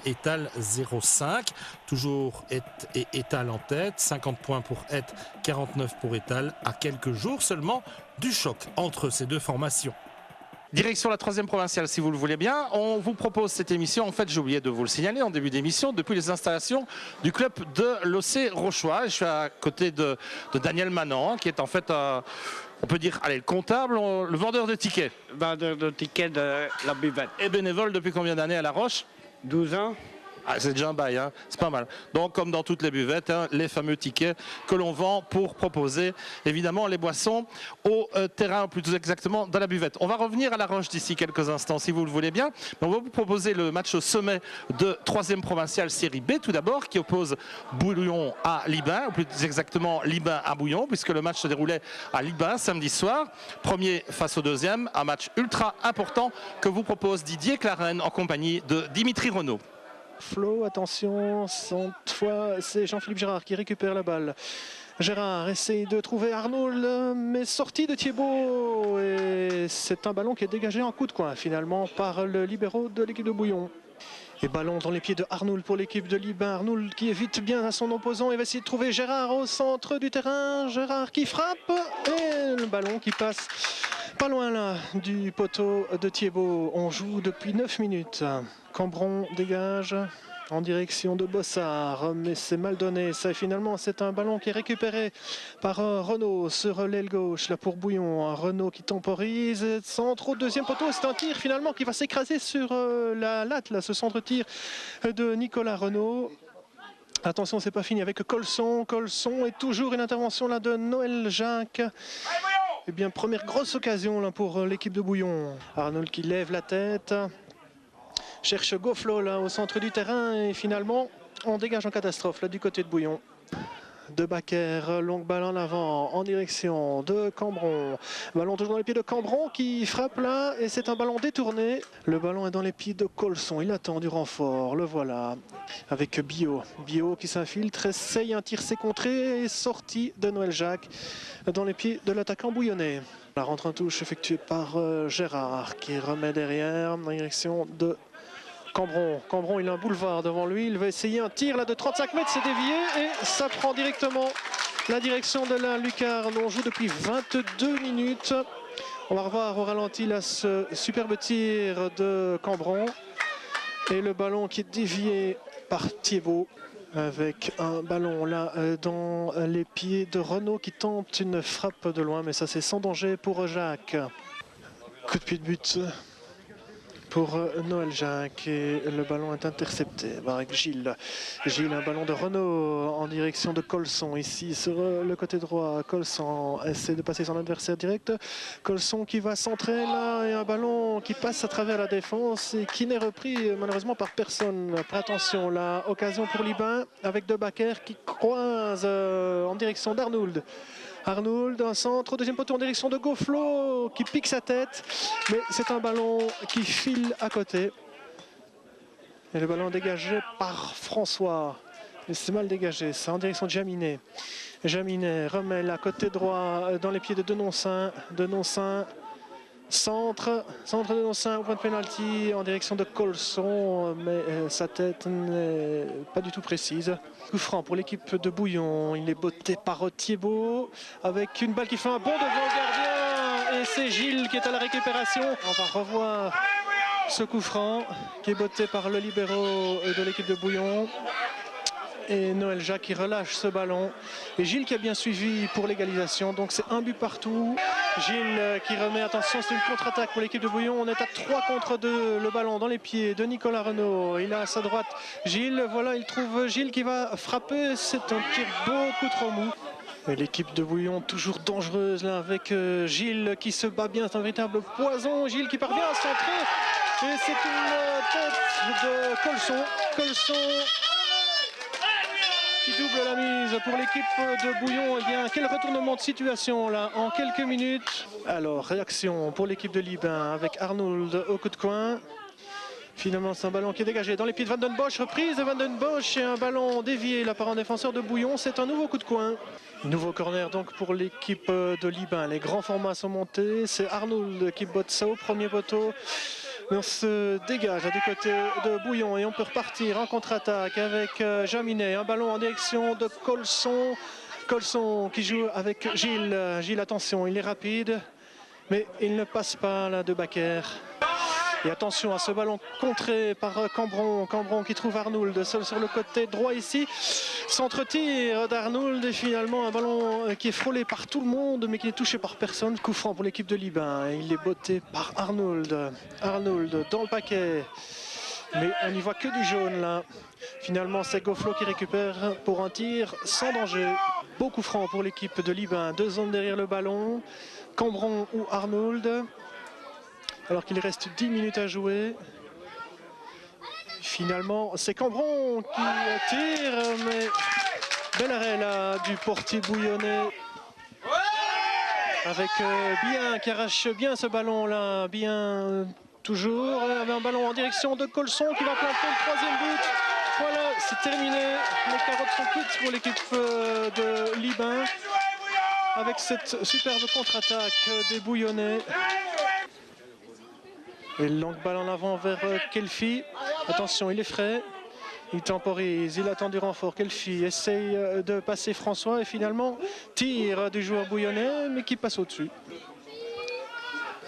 Étal 0,5. Toujours Étal en tête, 50 points pour Et, 49 pour Étal, à quelques jours seulement du choc entre ces deux formations. Direction la 3e provinciale, si vous le voulez bien. On vous propose cette émission. En fait, j'ai oublié de vous le signaler en début d'émission, depuis les installations du club de l'Océ Rochois. Je suis à côté de Daniel Manon, qui est en fait, on peut dire, allez, le comptable, le vendeur de tickets. Vendeur de tickets de la buvette. Et bénévole depuis combien d'années à La Roche? 12 ans. Ah, c'est déjà un bail, hein. C'est pas mal. Donc, comme dans toutes les buvettes, hein, les fameux tickets que l'on vend pour proposer, évidemment, les boissons au terrain, plus exactement dans la buvette. On va revenir à La Roche d'ici quelques instants, si vous le voulez bien. Mais on va vous proposer le match au sommet de 3e provinciale série B, tout d'abord, qui oppose Bouillon à Libin, ou plus exactement Libin à Bouillon, puisque le match se déroulait à Libin samedi soir. Premier face au deuxième, un match ultra important que vous propose Didier Clarenne en compagnie de Dimitri Renaud. Flo, attention, cette fois c'est Jean-Philippe Gérard qui récupère la balle. Gérard essaye de trouver Arnould, mais sortie de Thiebaud. Et c'est un ballon qui est dégagé en coup de coin finalement par le libéro de l'équipe de Bouillon. Et ballon dans les pieds de Arnould pour l'équipe de Libin. Arnould qui évite bien à son opposant et va essayer de trouver Gérard au centre du terrain. Gérard qui frappe et le ballon qui passe pas loin là du poteau de Thiebaud. On joue depuis 9 minutes. Cambron dégage en direction de Bossard, mais c'est mal donné. Ça, finalement, c'est un ballon qui est récupéré par Renaud sur l'aile gauche, là pour Bouillon. Renaud qui temporise, centre au deuxième poteau. C'est un tir finalement qui va s'écraser sur la latte, là, ce centre-tir de Nicolas Renaud. Attention, c'est pas fini avec Colson. Colson et toujours une intervention là de Noël Jacques. Eh bien, première grosse occasion là pour l'équipe de Bouillon. Arnould qui lève la tête. Cherche Goflo là au centre du terrain et finalement on dégage en catastrophe là du côté de Bouillon. De Bakker, longue balle en avant en direction de Cambron. Ballon toujours dans les pieds de Cambron qui frappe là et c'est un ballon détourné. Le ballon est dans les pieds de Colson, il attend du renfort, le voilà. Avec Bio qui s'infiltre, essaye un tir, c'est contré et sortie de Noël Jacques dans les pieds de l'attaquant bouillonnais. La rentre en touche effectuée par Gérard qui remet derrière en direction de Cambron. Cambron, il a un boulevard devant lui. Il va essayer un tir là de 35 mètres. C'est dévié et ça prend directement la direction de la lucarne. On joue depuis 22 minutes. On va revoir au ralenti là ce superbe tir de Cambron. Et le ballon qui est dévié par Thiebaud. Avec un ballon là dans les pieds de Renaud qui tente une frappe de loin. Mais ça c'est sans danger pour Jacques. Coup de pied de but pour Noël Jacques et le ballon est intercepté avec Gilles. Gilles, un ballon de Renaud en direction de Colson ici sur le côté droit. Colson essaie de passer son adversaire direct. Colson qui va centrer là et un ballon qui passe à travers la défense et qui n'est repris malheureusement par personne. Attention là, occasion pour Libin avec De Bakker qui croise en direction d'Arnould. Arnould, un centre, deuxième poteau en direction de Goflo qui pique sa tête, mais c'est un ballon qui file à côté. Et le ballon dégagé par François. Mais c'est mal dégagé, ça en direction de Jaminet. Jaminet remet la côté droit dans les pieds de Denoncin. Denoncin, centre de Denoncin au point de pénalty en direction de Colson, mais sa tête n'est pas du tout précise. Coup franc pour l'équipe de Bouillon, il est botté par Thiebaud avec une balle qui fait un bond devant le gardien et c'est Gilles qui est à la récupération. On va revoir ce coup franc qui est botté par le libéro de l'équipe de Bouillon. Et Noël Jacques qui relâche ce ballon. Et Gilles qui a bien suivi pour l'égalisation. Donc c'est un but partout. Gilles qui remet, attention, c'est une contre-attaque pour l'équipe de Bouillon. On est à 3 contre 2. Le ballon dans les pieds de Nicolas Renaud. Il a à sa droite Gilles. Voilà, il trouve Gilles qui va frapper. C'est un tir beaucoup trop mou. Et l'équipe de Bouillon toujours dangereuse là avec Gilles qui se bat bien. C'est un véritable poison. Gilles qui parvient à centrer. Et c'est une tête de Colson. Colson qui double la mise pour l'équipe de Bouillon. Eh bien, quel retournement de situation là en quelques minutes. Alors, réaction pour l'équipe de Libin avec Arnould au coup de coin. Finalement, c'est un ballon qui est dégagé dans les pieds de Van den Bosch. Reprise de Van den Bosch et un ballon dévié là par un défenseur de Bouillon. C'est un nouveau coup de coin. Nouveau corner donc pour l'équipe de Libin. Les grands formats sont montés. C'est Arnould qui botte ça au premier poteau. On se dégage du côté de Bouillon et on peut repartir en contre-attaque avec Jaminet. Un ballon en direction de Colson. Colson qui joue avec Gilles. Gilles, attention, il est rapide, mais il ne passe pas là de Bakker. Et attention à ce ballon contré par Cambron. Cambron qui trouve Arnould seul sur le côté droit ici. Centre-tir d'Arnould et finalement un ballon qui est frôlé par tout le monde mais qui n'est touché par personne. Coup franc pour l'équipe de Libin. Il est botté par Arnould. Arnould dans le paquet. Mais on n'y voit que du jaune là. Finalement c'est Gofflo qui récupère pour un tir sans danger. Beau coup franc pour l'équipe de Libin. 2 hommes derrière le ballon. Cambron ou Arnould. Alors qu'il reste 10 minutes à jouer. Finalement, c'est Cambron qui tire, mais bel arrêt là du portier bouillonnais. Avec Bien qui arrache bien ce ballon là, Bien toujours. Un ballon en direction de Colson qui va planter le 3e but. Voilà, c'est terminé. Les carottes sont cuites pour l'équipe de Libin. Avec cette superbe contre-attaque des Bouillonnais. Et longue balle en avant vers Kelfi. Attention, il est frais. Il temporise, il attend du renfort. Kelfi essaye de passer François et finalement tire du joueur bouillonnais mais qui passe au-dessus.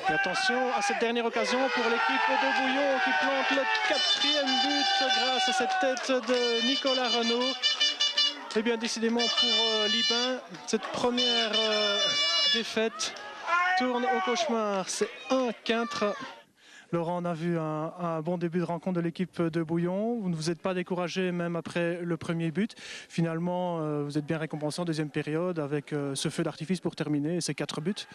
Et attention à cette dernière occasion pour l'équipe de Bouillon qui plante le 4e but grâce à cette tête de Nicolas Renaud. Et bien décidément pour Libin, cette première défaite tourne au cauchemar. C'est 1-4. Laurent, on a vu un bon début de rencontre de l'équipe de Bouillon. Vous ne vous êtes pas découragé même après le premier but. Finalement, vous êtes bien récompensé en deuxième période avec ce feu d'artifice pour terminer et ces 4 buts.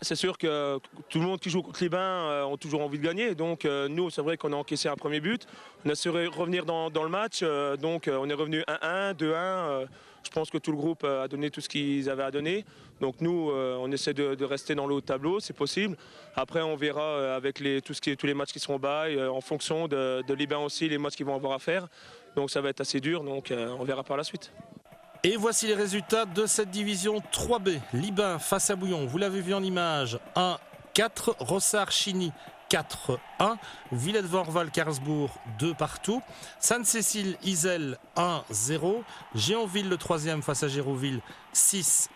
C'est sûr que tout le monde qui joue contre Libin ont toujours envie de gagner. Donc nous, c'est vrai qu'on a encaissé un premier but. On a su revenir dans le match. Donc on est revenu 1-1, 2-1. Je pense que tout le groupe a donné tout ce qu'ils avaient à donner. Donc nous, on essaie de rester dans le haut de tableau, c'est possible. Après, on verra avec tous les matchs qui seront bas, en fonction de Libin aussi, les matchs qu'ils vont avoir à faire. Donc ça va être assez dur, donc on verra par la suite. Et voici les résultats de cette division 3B. Libin face à Bouillon, vous l'avez vu en image, 1-4, Rossard-Chigny 4-1, Villette-Vorval-Carlsbourg 2 partout, Sainte-Cécile-Iselle 1-0, Géonville le 3e face à Gérouville 6-1,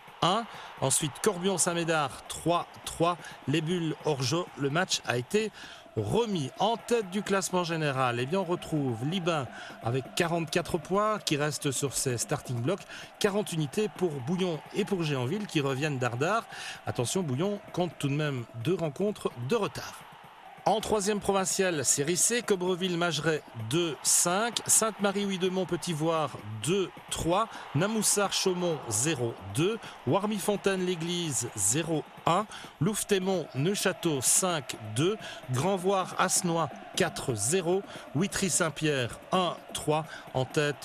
ensuite Corbion-Saint-Médard 3-3, les Bulles Orgeau, le match a été remis en tête du classement général. Et bien on retrouve Libin avec 44 points qui reste sur ses starting blocks, 40 unités pour Bouillon et pour Géonville qui reviennent d'Ardard. Attention, Bouillon compte tout de même 2 rencontres de retard. En 3e provinciale, série C, Cobreville-Mageret 2-5, Sainte-Marie-Ouidemont-Petit-Voire 2-3, Namoussard-Chaumont 0-2, Warmy-Fontaine-l'Église 0-1, Louvetémont-Neuchâteau 5-2, Grand-Voire-Asnois 4-0, Witry-Saint-Pierre 1-3 en tête.